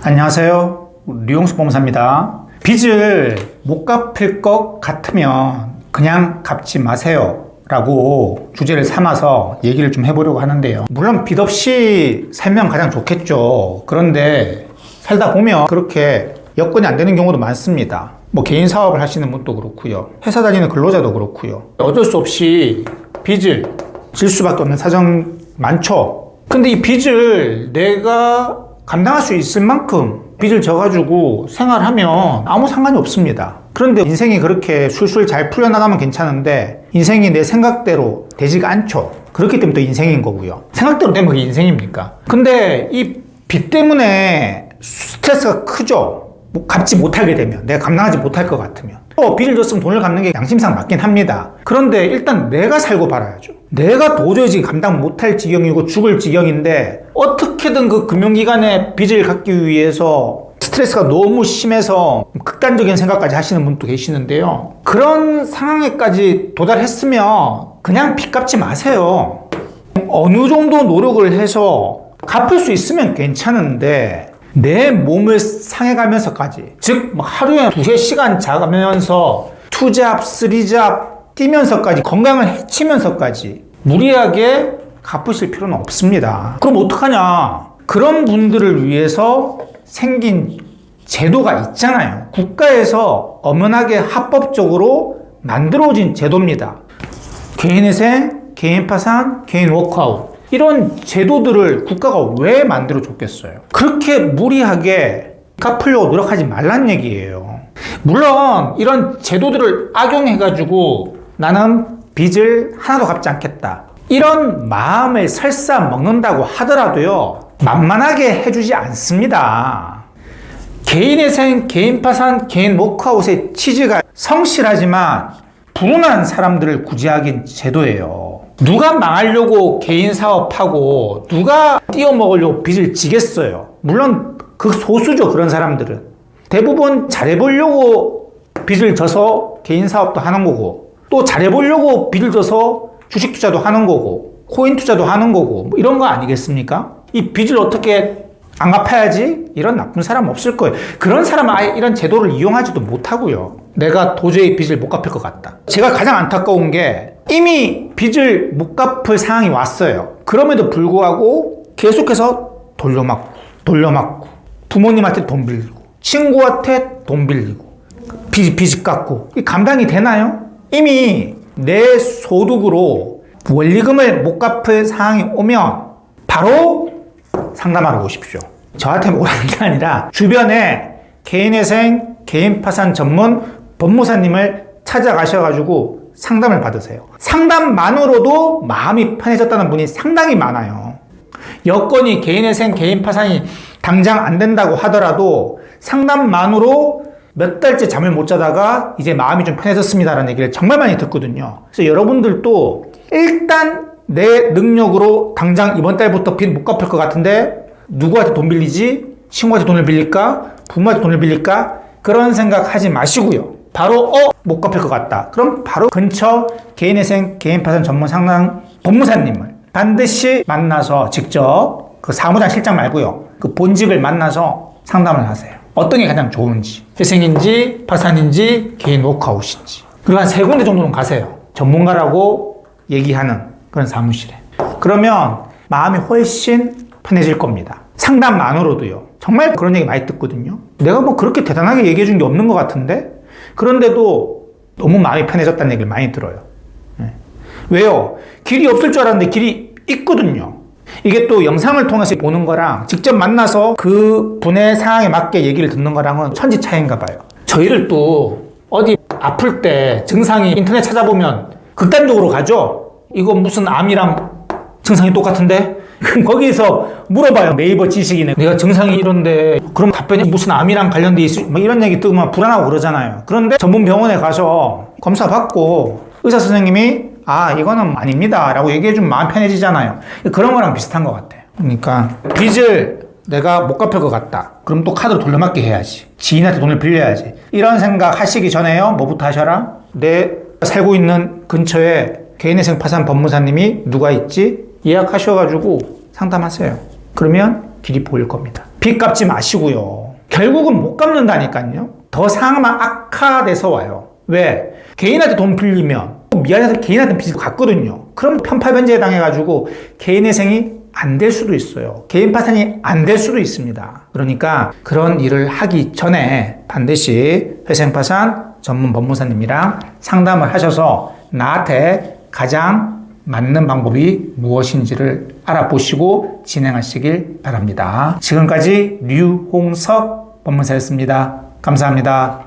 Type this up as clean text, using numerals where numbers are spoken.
안녕하세요. 류용수 법무사입니다. 빚을 못 갚을 것 같으면 그냥 갚지 마세요 라고 주제를 삼아서 얘기를 좀 해보려고 하는데요. 물론 빚 없이 살면 가장 좋겠죠. 그런데 살다 보면 그렇게 여건이 안 되는 경우도 많습니다. 개인 사업을 하시는 분도 그렇고요. 회사 다니는 근로자도 그렇고요. 어쩔 수 없이 빚을 질 수밖에 없는 사정 많죠. 근데 이 빚을 내가 감당할 수 있을 만큼 빚을 져가지고 생활하면 아무 상관이 없습니다. 그런데 인생이 그렇게 술술 잘 풀려나가면 괜찮은데 인생이 내 생각대로 되지가 않죠. 그렇기 때문에 또 인생인 거고요. 생각대로 되면 그게 인생입니까? 근데 이 빚 때문에 스트레스가 크죠. 갚지 못하게 되면, 내가 감당하지 못할 것 같으면. 빚을 졌으면 돈을 갚는 게 양심상 맞긴 합니다. 그런데 일단 내가 살고 말아야죠. 내가 도저히 지금 감당 못할 지경이고 죽을 지경인데 어떻게든 그 금융기관에 빚을 갚기 위해서 스트레스가 너무 심해서 극단적인 생각까지 하시는 분도 계시는데요. 그런 상황에까지 도달했으면 그냥 빚 갚지 마세요. 어느 정도 노력을 해서 갚을 수 있으면 괜찮은데 내 몸을 상해가면서까지, 즉 하루에 2~3시간 자가면서 2잡, 3잡 뛰면서까지, 건강을 해치면서까지 무리하게 갚으실 필요는 없습니다. 그럼 어떡하냐? 그런 분들을 위해서 생긴 제도가 있잖아요. 국가에서 엄연하게 합법적으로 만들어진 제도입니다. 개인회생, 개인파산, 개인 워크아웃, 이런 제도들을 국가가 왜 만들어줬겠어요? 그렇게 무리하게 갚으려고 노력하지 말란 얘기예요. 물론 이런 제도들을 악용해가지고 나는 빚을 하나도 갚지 않겠다, 이런 마음을 설사 먹는다고 하더라도요, 만만하게 해주지 않습니다. 개인회생, 개인파산, 개인 워크아웃의 취지가 성실하지만 불운한 사람들을 구제하긴 제도예요. 누가 망하려고 개인 사업하고 누가 띄어먹으려고 빚을 지겠어요. 물론 그 소수죠. 그런 사람들은 대부분 잘해보려고 빚을 져서 개인 사업도 하는 거고, 또 잘해보려고 빚을 져서 주식 투자도 하는 거고, 코인 투자도 하는 거고, 이런 거 아니겠습니까? 이 빚을 어떻게 안 갚아야지? 이런 나쁜 사람 없을 거예요. 그런 사람은 아예 이런 제도를 이용하지도 못하고요. 내가 도저히 빚을 못 갚을 것 같다. 제가 가장 안타까운 게 이미 빚을 못 갚을 상황이 왔어요. 그럼에도 불구하고 계속해서 돌려막고 부모님한테 돈 빌리고 친구한테 돈 빌리고 빚 갚고, 이 감당이 되나요? 이미 내 소득으로 원리금을 못 갚을 상황이 오면 바로 상담하러 오십시오. 저한테 오라는 게 아니라 주변에 개인회생, 개인파산 전문 법무사님을 찾아가셔가지고 상담을 받으세요. 상담만으로도 마음이 편해졌다는 분이 상당히 많아요. 여건이 개인회생, 개인파산이 당장 안 된다고 하더라도 상담만으로 몇 달째 잠을 못 자다가 이제 마음이 좀 편해졌습니다라는 얘기를 정말 많이 듣거든요. 그래서 여러분들도 일단 내 능력으로 당장 이번 달부터 빚 못 갚을 것 같은데 누구한테 돈 빌리지? 친구한테 돈을 빌릴까? 부모한테 돈을 빌릴까? 그런 생각 하지 마시고요. 바로 못 갚을 것 같다. 그럼 바로 근처 개인회생, 개인파산 전문 상담 법무사님을 반드시 만나서 직접, 그 사무장 실장 말고요, 그 본직을 만나서 상담을 하세요. 어떤 게 가장 좋은지, 회생인지 파산인지 개인 워크아웃인지. 그리고 한 3군데 정도는 가세요. 전문가라고 얘기하는 그런 사무실에. 그러면 마음이 훨씬 편해질 겁니다. 상담만으로도요. 정말 그런 얘기 많이 듣거든요. 내가 그렇게 대단하게 얘기해 준 게 없는 것 같은데? 그런데도 너무 마음이 편해졌다는 얘기를 많이 들어요. 왜요? 길이 없을 줄 알았는데 길이 있거든요. 이게 또 영상을 통해서 보는 거랑 직접 만나서 그 분의 상황에 맞게 얘기를 듣는 거랑은 천지 차이인가 봐요. 저희를 또 어디 아플 때 증상이 인터넷 찾아보면 극단적으로 가죠. 이거 무슨 암이랑 증상이 똑같은데? 그럼 거기서 물어봐요. 네이버 지식인에 내가 증상이 이런데 그럼 답변이 무슨 암이랑 관련돼 있어? 이런 얘기 뜨면 불안하고 그러잖아요. 그런데 전문 병원에 가서 검사 받고 의사 선생님이 이거는 아닙니다 라고 얘기해주면 마음 편해지잖아요. 그런 거랑 비슷한 것 같아요. 그러니까 빚을 내가 못 갚을 것 같다. 그럼 또 카드로 돌려막기 해야지. 지인한테 돈을 빌려야지. 이런 생각 하시기 전에요. 뭐부터 하셔라? 내 살고 있는 근처에 개인회생 파산 법무사님이 누가 있지? 예약하셔가지고 상담하세요. 그러면 길이 보일 겁니다. 빚 갚지 마시고요. 결국은 못 갚는다니까요. 더 상황만 악화돼서 와요. 왜? 개인한테 돈 빌리면 미안해서 개인한테 빚을 갚거든요. 그럼 편파변제에 당해가지고 개인회생이 안 될 수도 있어요. 개인 파산이 안 될 수도 있습니다. 그러니까 그런 일을 하기 전에 반드시 회생파산 전문 법무사님이랑 상담을 하셔서 나한테 가장 맞는 방법이 무엇인지를 알아보시고 진행하시길 바랍니다. 지금까지 류홍석 법무사였습니다. 감사합니다.